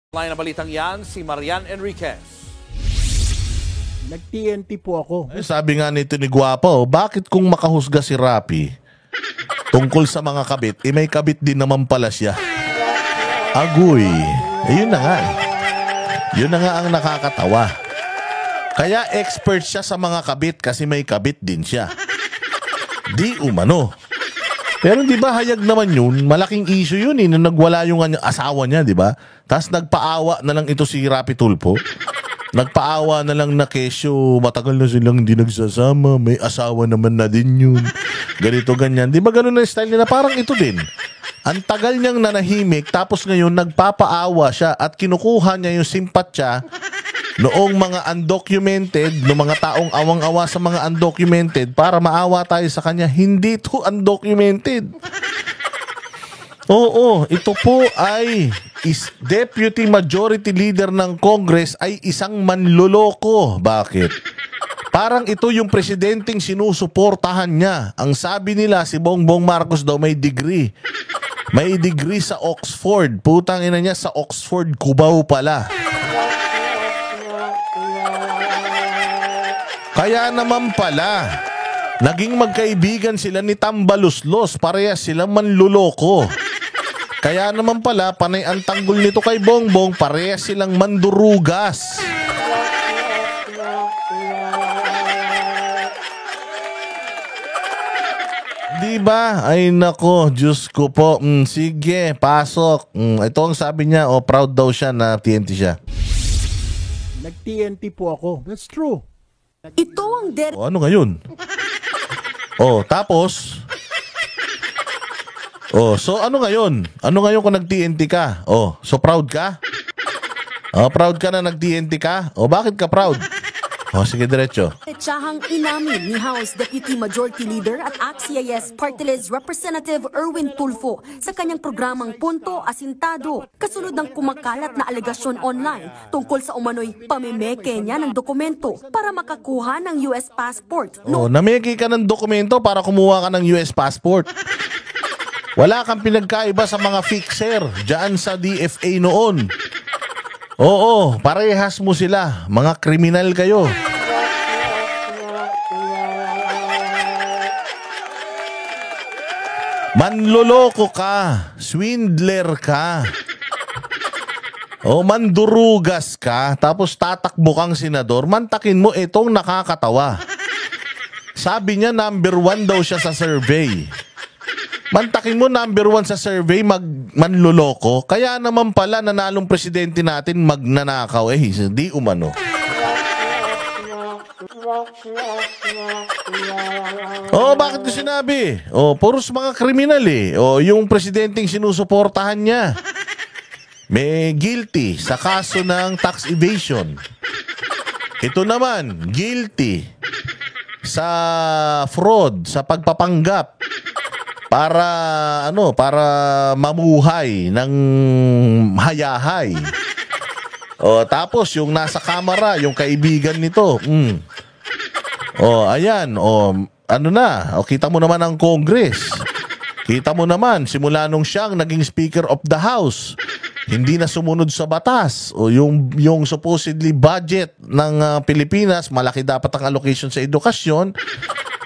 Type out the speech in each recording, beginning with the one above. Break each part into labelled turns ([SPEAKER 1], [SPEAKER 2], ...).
[SPEAKER 1] Line na balitang yan, si Marian Enriquez.
[SPEAKER 2] Nag-TNT po ako.
[SPEAKER 3] Sabi nga nito ni Guapo, bakit kung makahusga si Rapi tungkol sa mga kabit, may kabit din naman pala siya. Agoy. Yun na nga. Yun na nga ang nakakatawa. Kaya expert siya sa mga kabit kasi may kabit din siya. Di umano. Pero di ba hayag naman yun, malaking issue yun nung nagwala yung asawa niya, di ba? Tapos nagpaawa na lang ito si Rapi Tulfo. Nagpaawa na lang na kesyo, matagal na silang hindi nagsasama, may asawa naman na din yun. Ganito, ganyan. Di ba ganun na style nila? Parang ito din. Ang tagal niyang nanahimik, tapos ngayon nagpapaawa siya at kinukuha niya yung simpatya noong mga undocumented, noong mga taong awang-awa sa mga undocumented para maawa tayo sa kanya. Hindi to undocumented. Oo, ito po ay Deputy Majority Leader ng Congress ay isang manloloko. Bakit? Parang ito yung presidenteng sinusuportahan niya. Ang sabi nila, si Bongbong Marcos daw may degree. May degree sa Oxford. Putang ina niya, sa Oxford, Cubao pala. Kaya naman pala, naging magkaibigan sila ni Tambaluslos. Parehas silang manluloko. Kaya naman pala, panay ang tanggol nito kay Bongbong, parehas silang mandurugas. Diba? Ay nako, Diyos ko po. Sige, pasok. Ito ang sabi niya, proud daw siya na TNT siya.
[SPEAKER 2] Nag-TNT po ako. That's true.
[SPEAKER 4] Ito ang
[SPEAKER 3] Ano ngayon? Tapos? So ano ngayon? Ano ngayon kung nag-TNT ka? So proud ka? Proud ka na nag-TNT ka? Bakit ka proud? Sige, diretso.
[SPEAKER 4] Tsahang inamin ni House Deputy Majority Leader at AXIS Party List Representative Erwin Tulfo sa kanyang programang Punto Asintado. Kasunod ng kumakalat na alegasyon online tungkol sa umano'y pamimeke niya ng dokumento para makakuha ng US passport.
[SPEAKER 3] Nameke ka ng dokumento para kumuha ka ng US passport. Wala kang pinagkaiba sa mga fixer dyan sa DFA noon. Oo, parehas mo sila. Mga kriminal kayo. Manloloko ka. Swindler ka. Mandurugas ka. Tapos tatakbo kang senador. Mantakin mo itong nakakatawa. Sabi niya number 1 daw siya sa survey. Mantakin mo number 1 sa survey, manloloko. Kaya naman pala nanalong presidente natin magnanakaw. Di umano. Bakit ko sinabi? Puros mga kriminal yung presidenteng sinusuportahan niya. May guilty sa kaso ng tax evasion. Ito naman, guilty sa fraud, sa pagpapanggap. Para mamuhay ng hayahay. Tapos yung nasa kamera, yung kaibigan nito. Ayan, kita mo naman ang Congress. Kita mo naman simula nung siyang naging Speaker of the House, hindi na sumunod sa batas. Yung supposedly budget ng Pilipinas, malaki dapat ang allocation sa edukasyon.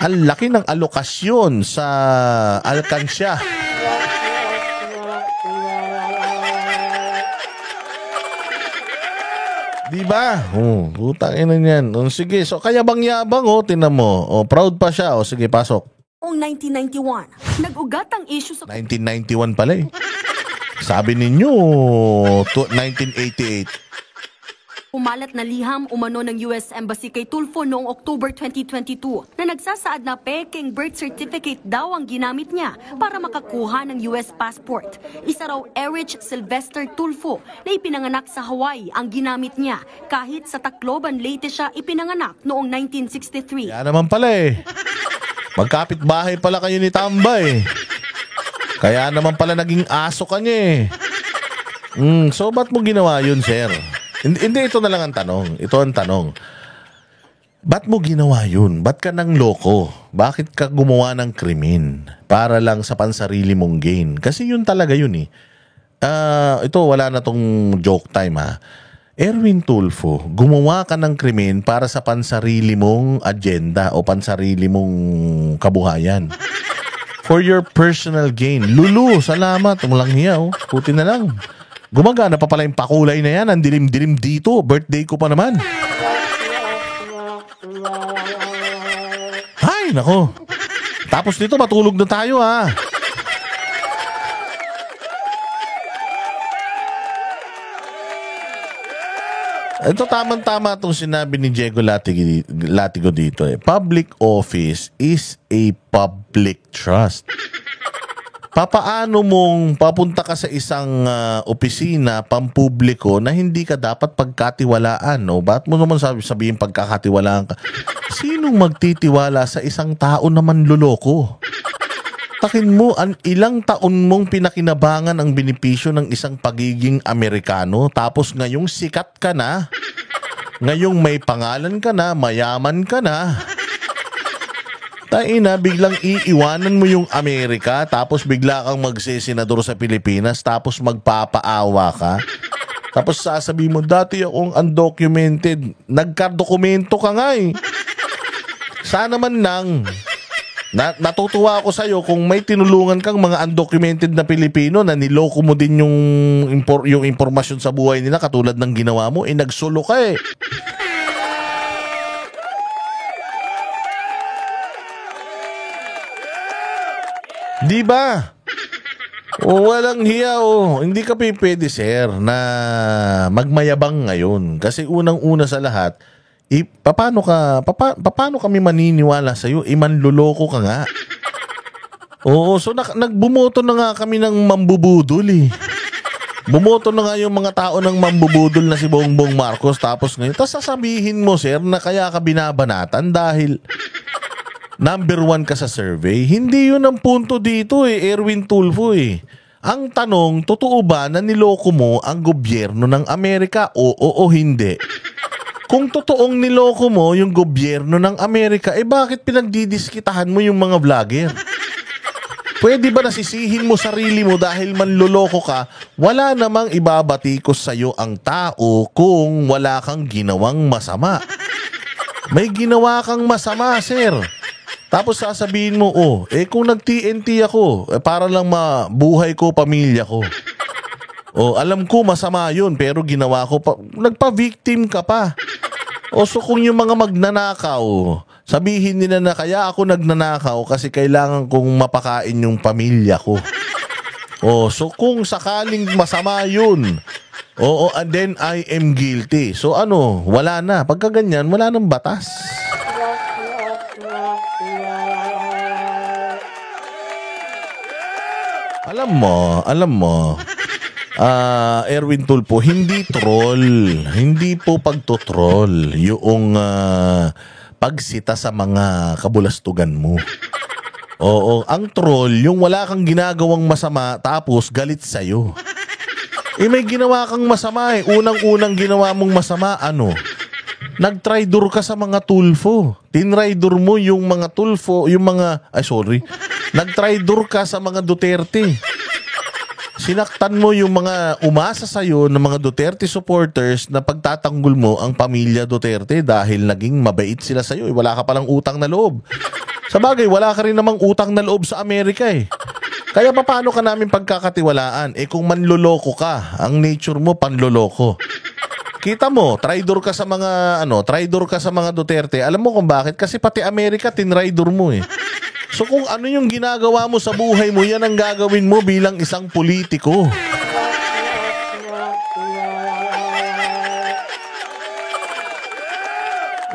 [SPEAKER 3] Ang laki ng alokasyon sa alkansya. Diba? Putang ina niyan. Sige, so kaya bang yabang tinan mo. Proud pa siya. Sige, pasok.
[SPEAKER 4] Noong 1991, nag-ugat ang issue sa
[SPEAKER 3] 1991 pala Sabi ninyo, 1988.
[SPEAKER 4] Umalat na liham umano ng US Embassy kay Tulfo noong October 2022 na nagsasaad na peking birth certificate daw ang ginamit niya para makakuha ng US passport. Isa raw Erich Sylvester Tulfo na ipinanganak sa Hawaii ang ginamit niya kahit sa Tacloban, Leyte siya ipinanganak noong 1963.
[SPEAKER 3] Kaya naman pala magkapit bahay pala kayo ni Tambay. Kaya naman pala naging aso ka niya So ba't mo ginawa yun, sir? Hindi, ito na lang ang tanong. Ito ang tanong. Ba't mo ginawa yun? Ba't ka nang loko? Bakit ka gumawa ng krimen? Para lang sa pansarili mong gain? Kasi yun talaga yun ito wala na tong joke time ha. Erwin Tulfo, gumawa ka ng krimen para sa pansarili mong agenda o pansarili mong kabuhayan. For your personal gain. Lulu, salamat. Walang hiya, oh. Puti na lang. Gumagana pa pala yung pakulay na yan. Ang dilim-dilim dito. Birthday ko pa naman. Ay, nako. Tapos dito, matulog na tayo, ha. Ito tamang-tama itong sinabi ni Diego Latigo dito. Public office is a public trust. Papaano mong papunta ka sa isang opisina pampubliko na hindi ka dapat pagkatiwalaan? No? Ba't mo naman sabihin pagkakatiwalaan ka? Sinong magtitiwala sa isang tao na manloloko? Takin mo, ilang taon mong pinakinabangan ang benepisyo ng isang pagiging Amerikano, tapos ngayong sikat ka na, ngayong may pangalan ka na, mayaman ka na, taina, biglang iiwanan mo yung Amerika, tapos bigla kang magsesenador sa Pilipinas, tapos magpapaawa ka, tapos sasabihin mo, dati akong undocumented, nagkadokumento ka nga eh. Sana man lang. Natutuwa ako sa'yo kung may tinulungan kang mga undocumented na Pilipino na niloko mo din yung impormasyon sa buhay nila katulad ng ginawa mo, nagsolo ka eh. Di ba? Walang hiya Hindi ka pwede sir na magmayabang ngayon kasi unang-una sa lahat, paano kami maniniwala sa iyo? Manloloko ka nga. Oo, so nagbumoto na nga kami ng mambubudol eh. Bumoto na nga yung mga tao ng mambubudol na si Bongbong Marcos tapos ngayon. Tapos sasabihin mo sir na kaya ka binabanatan dahil number 1 ka sa survey. Hindi yun ang punto dito Erwin Tulfo eh. Ang tanong, totoo ba na niloko mo ang gobyerno ng Amerika? Oo o hindi? Kung totoong niloko mo yung gobyerno ng Amerika, bakit pinagdidiskitahan mo yung mga vlogger? Pwede ba nasisihin mo sarili mo dahil manloloko ka? Wala namang ibabatikos sa'yo ang tao kung wala kang ginawang masama. May ginawa kang masama, sir. Tapos sasabihin mo, kung nag-TNT ako, para lang mabuhay ko, pamilya ko. Alam ko masama yun, pero ginawa ko pa. Nagpa-victim ka pa. So kung yung mga magnanakaw, sabihin nila na kaya ako nagnanakaw kasi kailangan kong mapakain yung pamilya ko. So kung sakaling masama yun, and then I am guilty. So wala na. Pagka ganyan, wala nang batas. Alam mo, Erwin Tulfo, hindi troll. Hindi po pagtotroll yung pagsita sa mga kabulastugan mo. Ang troll, yung wala kang ginagawang masama tapos galit sa'yo. May ginawa kang masama Unang-unang ginawa mong masama, nag-traitor ka sa mga Tulfo. Tinraidor mo yung mga Tulfo, nag-traitor ka sa mga Duterte. Sinaktan mo yung mga umasa sa'yo ng mga Duterte supporters na pagtatanggol mo ang pamilya Duterte dahil naging mabait sila sa'yo. Wala ka palang utang na loob. Sa bagay, wala ka rin namang utang na loob sa Amerika Kaya paano ka namin pagkakatiwalaan? Kung manloloko ka, ang nature mo panloloko. Kita mo, traitor ka sa mga Duterte. Alam mo kung bakit? Kasi pati Amerika tinraidor mo So kung ano yung ginagawa mo sa buhay mo, yan ang gagawin mo bilang isang politiko.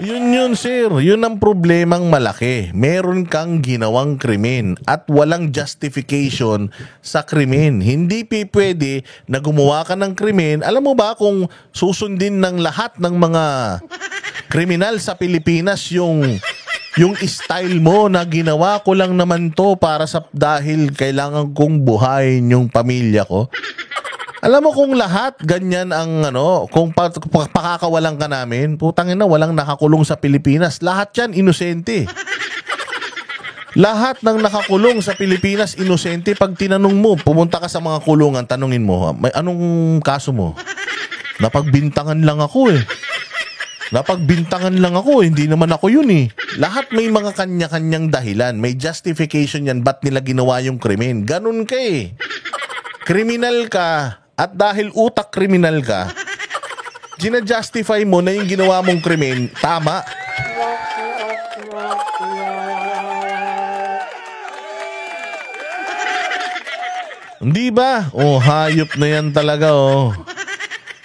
[SPEAKER 3] Yun sir, yun ang problemang malaki. Meron kang ginawang krimen at walang justification sa krimen. Hindi pwede na gumawa ka ng krimen. Alam mo ba kung susundin ng lahat ng mga kriminal sa Pilipinas yung style mo na ginawa ko lang naman to dahil kailangan kong buhayin yung pamilya ko. Alam mo kung lahat ganyan ang kung pakakawalan ka namin, putang ina, walang nakakulong sa Pilipinas. Lahat yan inosente. Lahat ng nakakulong sa Pilipinas, inosente. Pag tinanong mo, pumunta ka sa mga kulungan, tanungin mo, may anong kaso mo? Napagbintangan lang ako eh. Napagbintangan lang ako, hindi naman ako yun eh. Lahat may mga kanya-kanyang dahilan. May justification yan, ba't nila ginawa yung krimen. Ganun ka eh. Kriminal ka, at dahil utak kriminal ka, gina-justify mo na yung ginawa mong krimen, tama. Hindi ba? Oh, hayop na yan talaga, oh.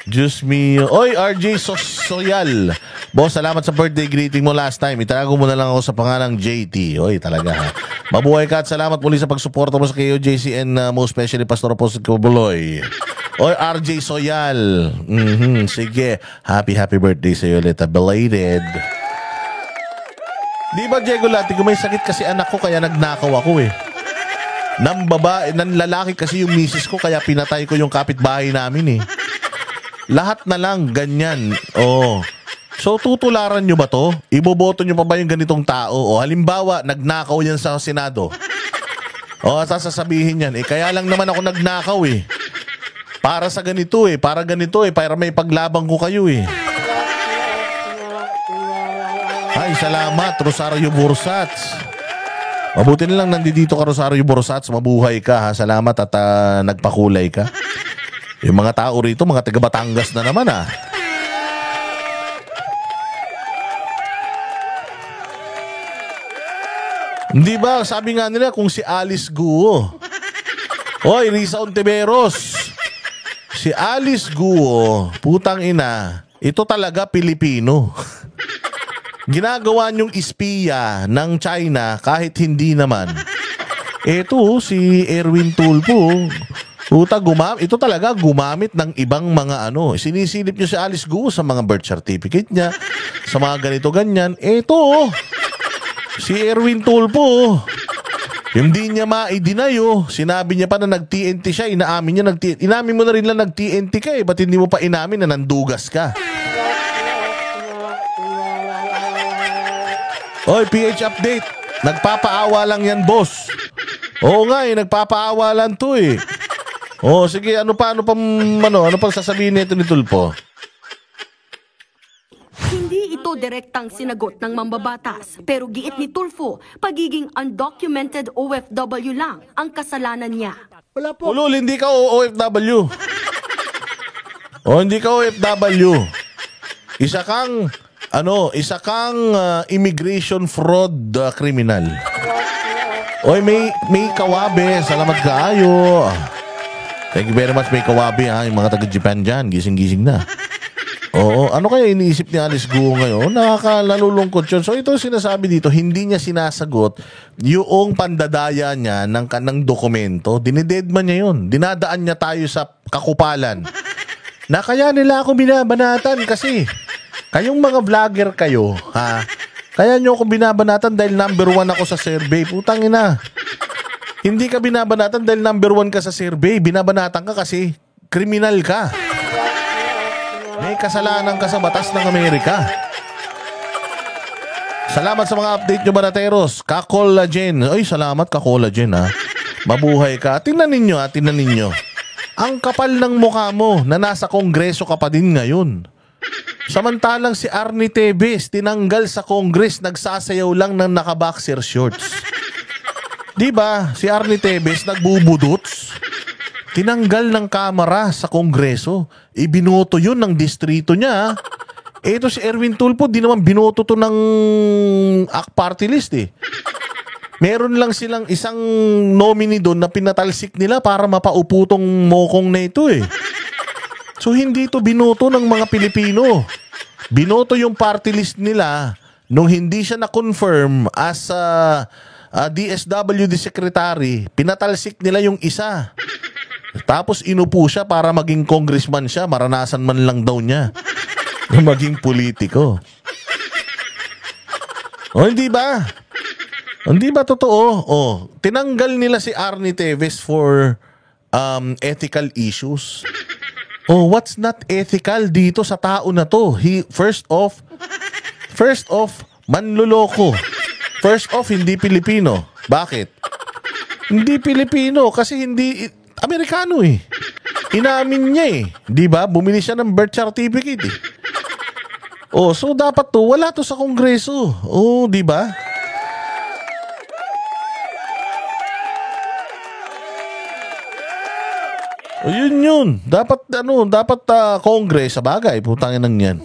[SPEAKER 3] Diyos me. Oy, RJ Soyal. Boss, salamat sa birthday greeting mo last time. Italago mo na lang ako sa pangalang JT. Oy, talaga ha. Mabuhay ka at salamat muli sa pagsuporta mo sa KOJC and most especially Pastor Apostle Cobuloy. Oy, RJ Soyal. Sige. Happy birthday sa iyo ulit. Belated. Di ba, Diego Lati, kung may sakit kasi anak ko kaya nagnakaw ako eh. Nang babae, nang lalaki kasi yung misis ko kaya pinatay ko yung kapitbahay namin eh. Lahat na lang ganyan. Oh. So tutularan nyo ba to? Iboboto nyo pa ba yung ganitong tao? O halimbawa, nagnakaw yan sa Senado. O sasabihin yan, kaya lang naman ako nagnakaw eh. Para sa ganito eh, para ganito eh, para may paglabang ko kayo eh. Ay, salamat, Rosario Bursats. Mabuti na lang nandito ka, Rosario Bursats. Mabuhay ka ha. Salamat at nagpakulay ka. Yung mga tao rito, mga taga Batangas na naman ah. Hindi ba? Sabi nga nila kung si Alice Guo. Hoy, Risa Ontiveros. Si Alice Guo, putang ina, ito talaga Pilipino. Ginagawa niyong espiya ng China kahit hindi naman. Ito si Erwin Tulfo. Ito talaga gumamit ng ibang mga ano. Sinisilip niyo si Alice Guo sa mga birth certificate niya, sa mga ganito ganyan. Ito si Erwin Tulfo. Yung di niya ma-deny, sinabi niya pa na nag-TNT siya, inaamin niya inamin mo na rin lang nag-TNT ka eh, ba't hindi mo pa inamin na nandugas ka? Oy, PH update. Nagpapaawa lang yan, boss. Oo nga eh, nagpapaawa lang to eh. Oh, sige, ano pang sasabihin nito ni Tulfo?
[SPEAKER 4] Hindi ito direktang sinagot ng mambabatas, pero giit ni Tulfo, pagiging undocumented OFW lang ang kasalanan niya.
[SPEAKER 2] Wala po.
[SPEAKER 3] Ulul, hindi ka OFW. Hindi ka OFW. Isa kang immigration fraud criminal. Oy, may kawabe. Salamat kaayo. Thank you very much, may kawabe ha. Yung mga taga-Japan dyan, gising-gising na. Oo, ano kaya iniisip ni Alice Guo ngayon? Nakakalulungkot yun. So ito sinasabi dito, hindi niya sinasagot yung pandadaya niya ng dokumento. Dinidedman niya yun. Dinadaan niya tayo sa kakupalan. Na kaya nila ako binabanatan kasi kayong mga vlogger kayo, ha? Kaya nyo ako binabanatan dahil number 1 ako sa survey. Putang ina. Hindi ka binabanatan dahil number 1 ka sa survey. Binabanatan ka kasi kriminal ka. May kasalanan ka sa batas ng Amerika. Salamat sa mga update nyo, Banateros. Kakolagen. Ay, salamat Kakolagen ha. Mabuhay ka. Tingnan ninyo. Ang kapal ng mukha mo na nasa kongreso ka pa din ngayon. Samantalang si Arnie Tevez, tinanggal sa Congress, nagsasayaw lang ng naka-boxer shorts. Diba? Si Arnie Tevez nagbubudots. Tinanggal ng kamera sa Kongreso. Ibinoto yun ng distrito niya. Ito si Erwin Tulfo, di naman binoto to ng party list eh. Meron lang silang isang nominee doon na pinatalsik nila para mapaupo tong mokong na ito eh. So hindi to binoto ng mga Pilipino. Binoto yung party list nila nung hindi siya na-confirm as DSWD secretary. Pinatalsik nila yung isa. Tapos inupo siya para maging congressman siya. Maranasan man lang daw niya na maging politiko. O hindi ba? Hindi ba totoo? Tinanggal nila si Arnie Tevez for ethical issues. What's not ethical dito sa tao na to? First off, manluloko. First off, hindi Pilipino. Bakit? Hindi Pilipino kasi hindi Amerikano eh. Inamin niya eh. Di ba? Bumili siya ng birth certificate eh. Oh, so dapat to, wala to sa Kongreso. Oh, di ba? O yun. Dapat Congress, sa bagay, putangin nang yan.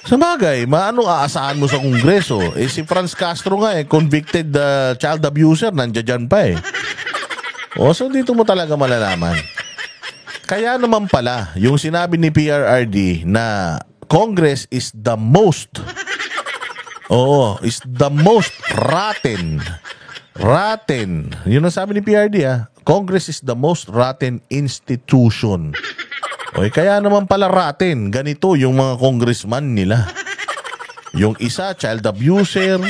[SPEAKER 3] Sa bagay, maano aasahan mo sa Kongreso? Eh si Franz Castro nga convicted child abuser, nandiyan pa eh. O so dito mo talaga malalaman. Kaya naman pala, yung sinabi ni PRRD na Congress is the most rotten. Yun ang sabi ni PRD Congress is the most rotten institution. Okay, kaya naman pala rotten. Ganito yung mga congressman nila. Yung isa, child abuser.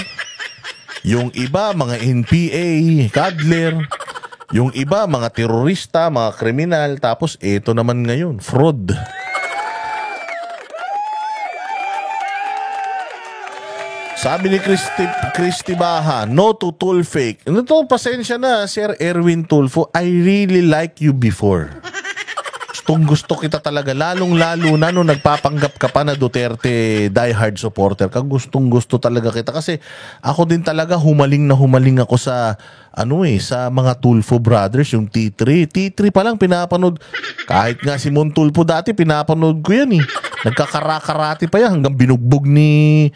[SPEAKER 3] Yung iba, mga NPA, cuddler. Yung iba, mga terorista, mga kriminal. Tapos ito naman ngayon, fraud. Sabi ni Christy Baha, no to tool fake. Ito, pasensya na, Sir Erwin Tulfo. I really like you before. Gusto kita talaga, lalong-lalo na nung nagpapanggap ka pa na Duterte diehard supporter ka, gustong-gusto talaga kita kasi ako din talaga humaling ako sa sa mga Tulfo brothers, yung T3 pa lang pinapanood, kahit nga si Mon Tulfo dati pinapanood ko yan nagkakakarati pa yan hanggang binugbog ni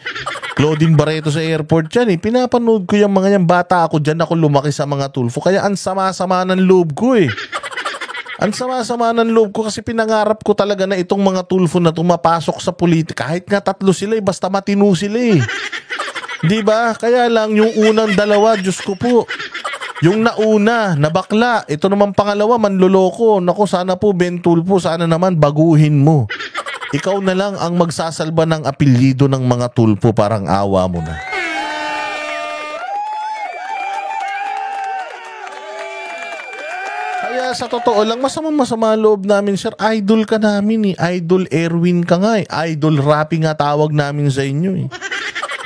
[SPEAKER 3] Claudine Barreto sa airport yan pinapanood ko yung mga yan, bata ako dyan, ako lumaki sa mga Tulfo, kaya ang sama-sama ng loob ko Ang sama-sama ng loob ko kasi pinangarap ko talaga na itong mga Tulfo na tumapasok sa politika. Kahit nga 3 sila basta matino sila Di ba? Kaya lang yung unang dalawa, Diyos ko po. Yung nauna, na bakla. Ito naman pangalawa, manloloko. Naku, sana po Ben Tulfo, sana naman baguhin mo. Ikaw na lang ang magsasalba ng apelyido ng mga Tulfo, parang awa mo na. Sa totoo lang, masama loob namin, sir. Idol ka namin Idol Erwin ka nga Idol Rapi nga tawag namin sa inyo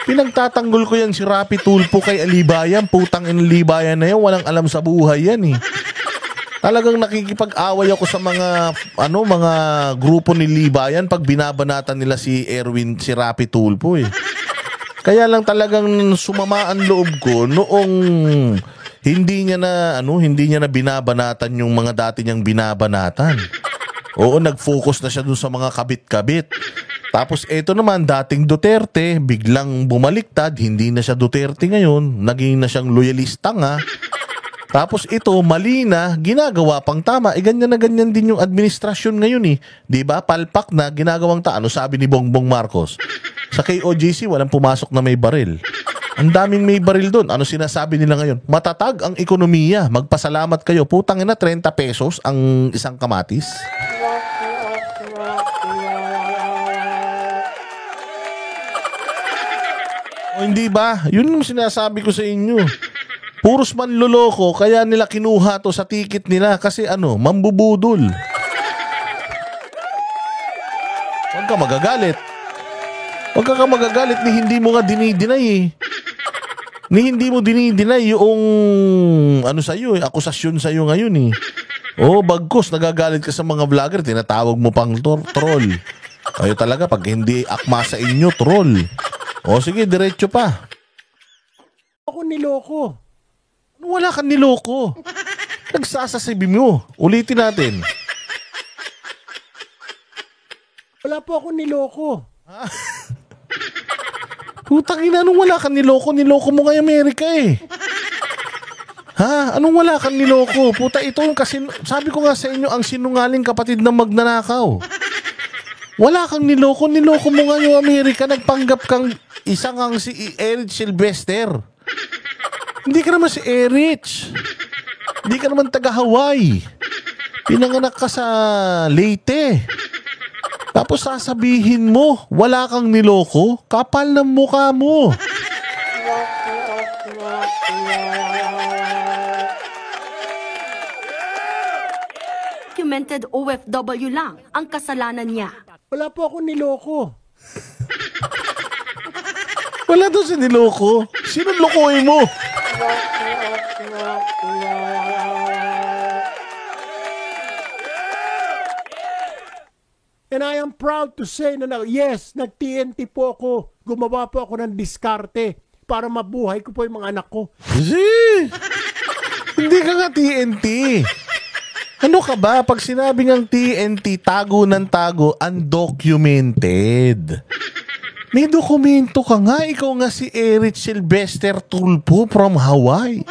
[SPEAKER 3] Pinagtatanggol ko yan si Rapi Tulfo kay Alibayan. Putang Alibayan na yan. Walang alam sa buhay yan Talagang nakikipag-away ako sa mga mga grupo ni Libayan pag binabanatan nila si Rapi Tulfo Kaya lang talagang sumama ang loob ko noong hindi niya na binabanatan yung mga dati niyang binabanatan. Oo, nag-focus na siya dun sa mga kabit-kabit. Tapos eto naman, dating Duterte, biglang bumaliktad, hindi na siya Duterte ngayon, naging na siyang loyalista nga. Tapos ito, mali na, ginagawa pang tama. Ganyan na ganyan din yung administrasyon ngayon Diba? Palpak na, ginagawang ano sabi ni Bongbong Marcos? Sa KOJC, walang pumasok na may baril. Ang daming may baril doon. Ano sinasabi nila ngayon? Matatag ang ekonomiya. Magpasalamat kayo. Putang ina, 30 pesos ang isang kamatis. O hindi ba? Yun yung sinasabi ko sa inyo. Puros manloloko, kaya nila kinuha to sa ticket nila kasi mambubudol. Huwag ka magagalit. Huwag ka magagalit ni hindi mo nga dinidinay Ni hindi mo dinidinay yung sa'yo akusasyon sa'yo ngayon bagkus, nagagalit ka sa mga vlogger, tinatawag mo pang troll. Kayo talaga, pag hindi akma sa inyo, troll. Sige, diretso pa.
[SPEAKER 2] Ako niloko.
[SPEAKER 3] Wala kang niloko. Nagsasasabi mo. Ulitin natin.
[SPEAKER 2] Wala po ako niloko.
[SPEAKER 3] Putang ina, anong wala kang niloko? Niloko mo nga Amerika Anong wala kang niloko? Puta, ito kasi sabi ko nga sa inyo, ang sinungaling kapatid ng magnanakaw. Wala kang niloko. Niloko mo nga yung Amerika. Nagpanggap kang isang si Erich Sylvester. Hindi ka naman si Erich. Hindi ka naman taga Hawaii. Pinanganak ka sa Leyte. Tapos sasabihin mo, wala kang niloko, kapal ng mukha mo.
[SPEAKER 4] Documented OFW lang ang kasalanan niya.
[SPEAKER 2] Wala po ako niloko.
[SPEAKER 3] Wala doon si niloko. Sino lokohin mo?
[SPEAKER 2] And I am proud to say na yes, nag-TNT po ako. Gumawa po ako ng diskarte para mabuhay ko po yung mga anak ko.
[SPEAKER 3] Hindi ka nga TNT. Ano ka ba? Pag sinabi ng TNT, tago ng tago, undocumented. May dokumento ka nga. Ikaw nga si Eric Sylvester Tulfo from Hawaii.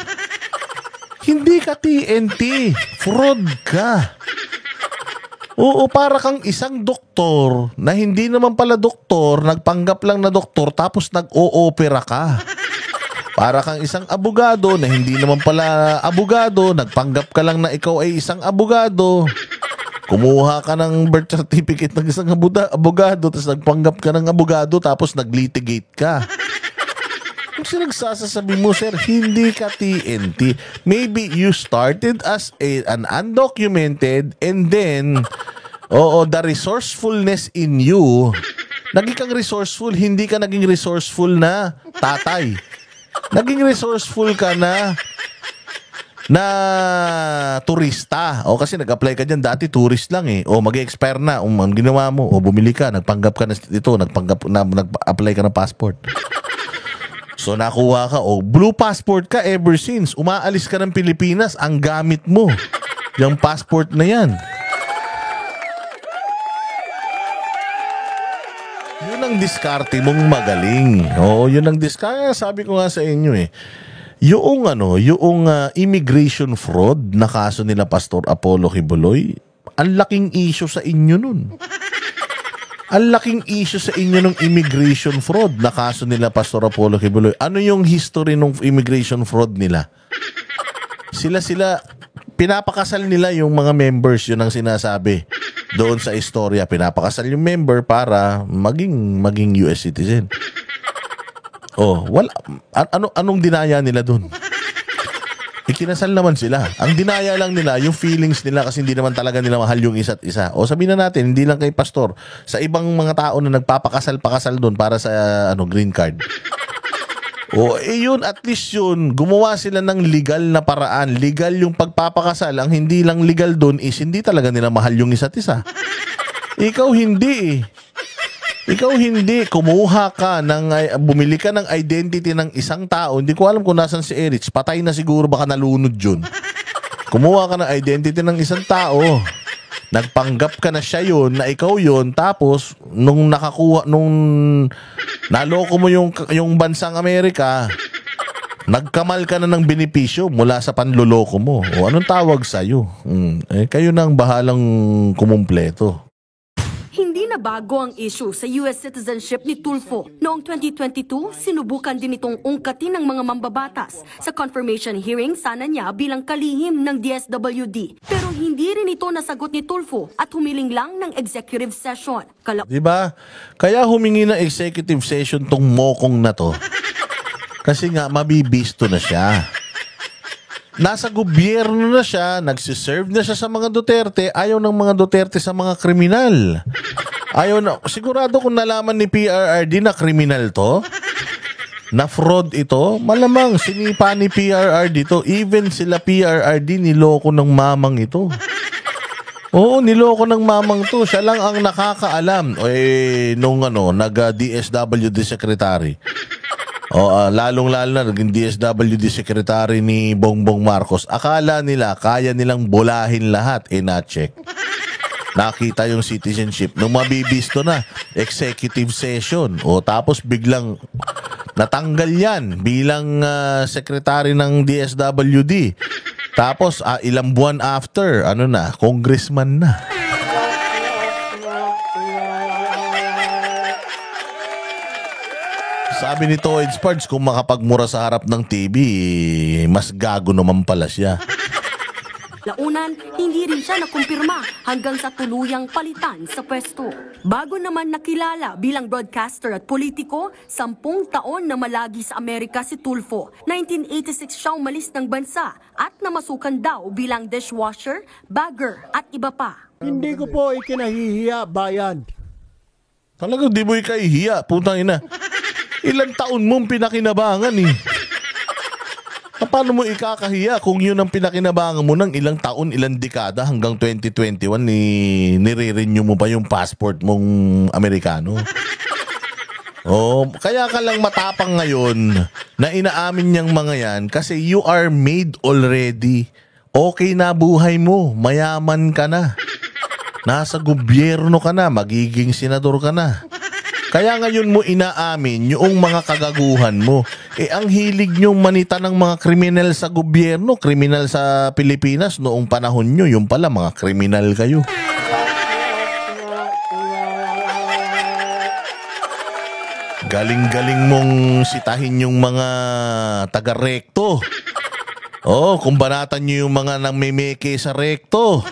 [SPEAKER 3] Hindi ka TNT. Fraud ka. Oo, para kang isang doktor na hindi naman pala doktor, nagpanggap lang na doktor tapos nag-o-opera ka. Para kang isang abogado na hindi naman pala abogado, nagpanggap ka lang na ikaw ay isang abogado. Kumuha ka ng birth certificate ng isang abogado tapos nagpanggap ka ng abogado tapos nag-litigate ka. Kung sinagsasasabi mo, sir, hindi ka TNT. Maybe you started as an undocumented and then, the resourcefulness in you, naging kang resourceful, hindi ka naging resourceful na tatay. Naging resourceful ka na turista. O kasi nag-apply ka dyan, dati tourist lang eh. O mag-expire na, ang ginawa mo, o bumili ka, nagpanggap ka na dito, nag-apply ka ng passport. So nakuha ka, blue passport ka ever since. Umaalis ka ng Pilipinas, ang gamit mo yung passport na yan. Yun ang diskarte mong magaling. Yun ang diskarte. Sabi ko nga sa inyo eh. Yung immigration fraud na kaso nila Pastor Apollo Kibuloy, ang laking issue sa inyo nun. Ang laking issue sa inyo ng immigration fraud na kaso nila Pastor Apollo Kibuloy. Ano yung history ng immigration fraud nila? Sila, pinapakasal nila yung mga members, yun ang sinasabi. Doon sa istorya, pinapakasal yung member para maging US citizen. Anong dinaya nila doon? Ikinasal naman sila. Ang dinaya lang nila, yung feelings nila kasi hindi naman talaga nila mahal yung isa't isa. Sabihin na natin, hindi lang kay pastor, sa ibang mga tao na nagpapakasal-pakasal doon para sa green card. Yun, at least yun, gumawa sila ng legal na paraan. Legal yung pagpapakasal. Ang hindi lang legal doon is hindi talaga nila mahal yung isa't isa. Ikaw hindi eh. Ikaw hindi, kumuha ka bumili ka ng identity ng isang tao. Hindi ko alam kung nasan si Erich. Patay na siguro, baka nalunod yun. Kumuha ka ng identity ng isang tao. Nagpanggap ka na siya yun, na ikaw yun. Tapos, nung naloko mo yung bansang Amerika, nagkamal ka na ng benepisyo mula sa panloloko mo. Anong tawag sa'yo? Kayo nang bahalang kumumpleto.
[SPEAKER 4] Hindi na bago ang issue sa US citizenship ni Tulfo. Noong 2022, sinubukan din itong ungkatin ng mga mambabatas sa confirmation hearing sana niya bilang kalihim ng DSWD. Pero hindi rin ito nasagot ni Tulfo at humiling lang ng executive session.
[SPEAKER 3] Diba? Kaya humingi ng executive session tong mokong na to. Kasi nga, mabibisto na siya. Nasa gobyerno na siya, nagsiserve na siya sa mga Duterte, ayaw ng mga Duterte sa mga kriminal. Ayaw na, sigurado kung nalaman ni PRRD na kriminal to, na fraud ito, malamang sinipa ni PRRD to, even sila PRRD niloko ng mamang ito. Oo, niloko ng mamang to, siya lang ang nakakaalam. Nung nag-DSWD secretary. Lalong-lalo na naging DSWD secretary ni Bongbong Marcos. Akala nila kaya nilang bolahin lahat, na-check. Nakita yung citizenship. Nung mabibisto na, executive session. Tapos biglang natanggal yan bilang secretary ng DSWD. Tapos ilang buwan after, congressman na. Sabi ni Toid Spards, kung makapagmura sa harap ng TV, mas gago naman pala siya.
[SPEAKER 4] Launan, hindi rin siya nakumpirma hanggang sa tuluyang palitan sa pwesto. Bago naman nakilala bilang broadcaster at politiko, 10 taon na malagi sa Amerika si Tulfo. 1986 siya umalis ng bansa at namasukan daw bilang dishwasher, bagger at iba pa.
[SPEAKER 2] Hindi ko po ikinahihiya, bayan.
[SPEAKER 3] Talaga di mo ikahihiya, putang ina. Ilang taon mong pinakinabangan eh. Paano mo ikakahiya kung yun ang pinakinabangan mo ng ilang taon, ilang dekada hanggang 2021 nire-renew mo pa yung passport mong Amerikano? Oh, kaya ka lang matapang ngayon na inaamin niyang mga yan kasi you are made already. Okay na buhay mo, mayaman ka na. Nasa gobyerno ka na, magiging senador ka na. Kaya ngayon mo inaamin yung mga kagaguhan mo. Ang hilig nyong manita ng mga kriminal sa gobyerno, kriminal sa Pilipinas noong panahon nyo, yung pala mga kriminal kayo. Galing-galing mong sitahin yung mga taga-rekto. Kung banatan nyo yung mga namimeke sa rekto.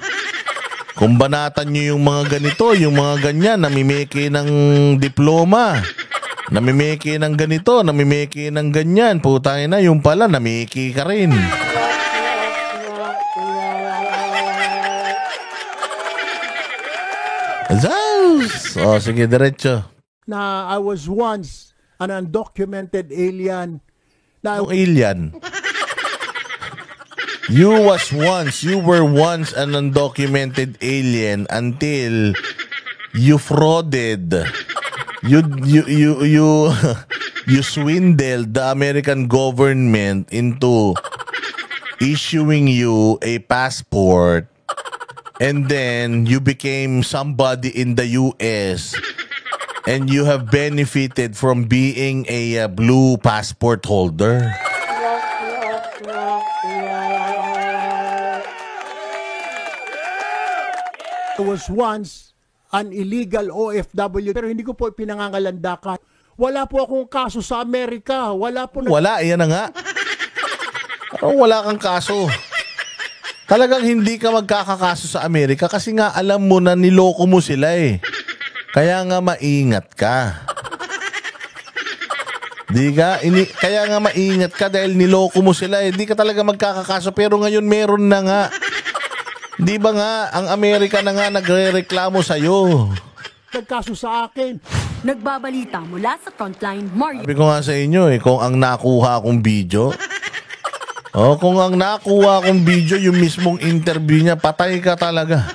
[SPEAKER 3] Kung banatan nyo yung mga ganito, yung mga ganyan, namimeke ng diploma, namimeke ng ganito, namimeke ng ganyan, putangin na, yung pala, namimeke ka rin. Sige, diretso.
[SPEAKER 2] Na I was once an undocumented alien.
[SPEAKER 3] Anong alien? You were once an undocumented alien until you frauded. You swindled the American government into issuing you a passport, and then you became somebody in the US, and you have benefited from being a blue passport holder.
[SPEAKER 2] I was once an illegal OFW pero hindi ko po pinangangalandakan. Wala po akong kaso sa Amerika.
[SPEAKER 3] Wala, yan na nga. Wala kang kaso. Talagang hindi ka magkakakaso sa Amerika kasi nga alam mo na niloko mo sila eh. Kaya nga maingat ka. Kaya nga maingat ka dahil niloko mo sila eh. Hindi ka talaga magkakakaso pero ngayon meron na nga. Di ba nga, ang Amerika na nga nagre-reklamo sa'yo.
[SPEAKER 2] Nagkaso sa akin.
[SPEAKER 4] Nagbabalita mula sa Frontline, Mario.
[SPEAKER 3] Sabi ko nga sa inyo kung ang nakuha akong video, kung ang nakuha akong video, yung mismong interview niya, patay ka talaga.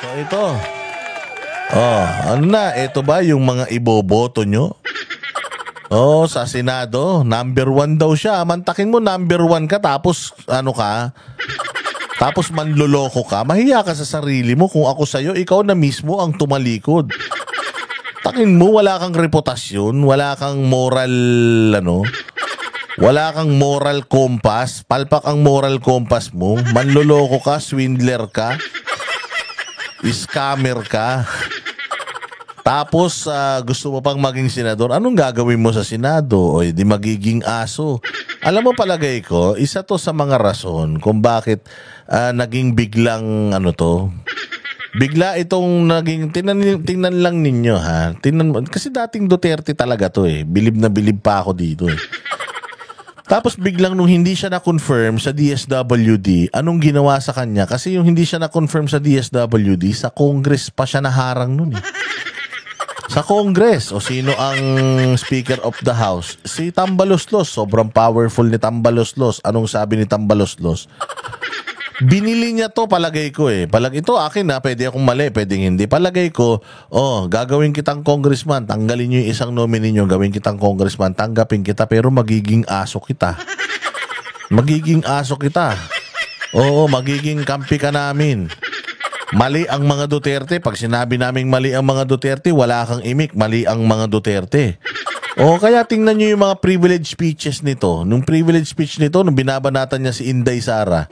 [SPEAKER 3] So ito. Ano na, ito ba yung mga iboboto nyo? Sa Senado, number 1 daw siya. Mantakin mo, number 1 ka, tapos tapos manloloko ka. Mahiya ka sa sarili mo. Kung ako sa'yo, ikaw na mismo ang tumalikod. Takin mo, wala kang reputasyon, wala kang moral, wala kang moral compass. Palpak ang moral compass mo. Manloloko ka, swindler ka, scammer ka. Tapos gusto mo pang maging senador, anong gagawin mo sa Senado? O di magiging aso. Alam mo, palagay ko, isa to sa mga rason kung bakit naging biglang bigla itong naging, tingnan lang ninyo ha. Kasi dating Duterte talaga to eh. Bilib na bilib pa ako dito eh. Tapos biglang nung hindi siya na-confirm sa DSWD, anong ginawa sa kanya? Kasi yung hindi siya na-confirm sa DSWD, sa Congress pa siya naharang nun eh. Sa Congress, o sino ang Speaker of the House? Si Tambaloslos. Sobrang powerful ni Tambaloslos. Anong sabi ni Tambaloslos? Binili niya to, palagay ko eh. Ito akin na, pwede akong mali, pwedeng hindi. Palagay ko, gagawin kitang congressman, tanggalin niyo yung isang nominee niyo, gawin kitang congressman, tanggapin kita, pero magiging aso kita. Magiging aso kita. Oo, magiging kampi ka namin. Mali ang mga Duterte. Pag sinabi naming mali ang mga Duterte, wala kang imik. Mali ang mga Duterte. Kaya tingnan nyo yung mga privilege speeches nito. Nung privilege speech nito, nung binabanatan niya si Inday Sara.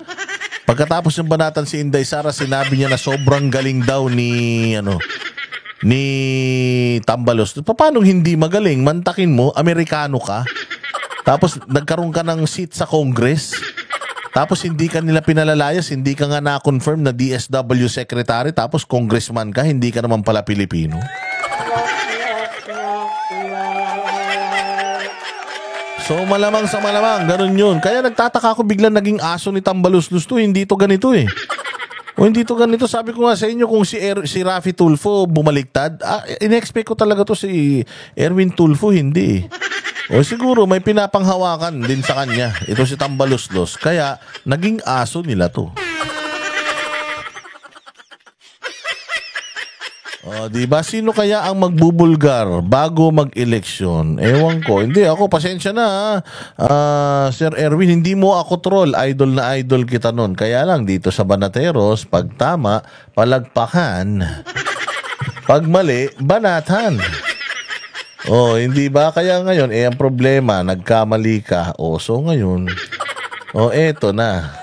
[SPEAKER 3] Pagkatapos ng banatan si Inday Sara, sinabi niya na sobrang galing daw ni Tambalos. Paano hindi magaling? Mantakin mo, Amerikano ka. Tapos nagkaroon ka ng seat sa Congress. Tapos hindi ka nila pinalalayas, hindi ka nga na-confirm na DSW secretary, tapos congressman ka, hindi ka naman pala Pilipino. So malamang sa malamang, ganun yun. Kaya nagtataka ako biglang naging aso ni Tambaloslos to, hindi to ganito eh. O hindi to ganito. Sabi ko nga sa inyo, kung si Raffy Tulfo bumaliktad, in-expect ko talaga to si Erwin Tulfo, hindi. O siguro may pinapanghawakan din sa kanya. Ito si Tambaluslos. Kaya naging aso nila to. O, diba? Sino kaya ang magbubulgar bago mag-eleksyon? Ewan ko. Hindi, ako, pasensya na. Sir Erwin, hindi mo ako troll. Idol na idol kita nun. Kaya lang, dito sa Banateros, pag tama, palagpakan. Pag mali, banatan. O, hindi ba? Kaya ngayon, ang problema, nagkamali ka. O, so ngayon, eto na.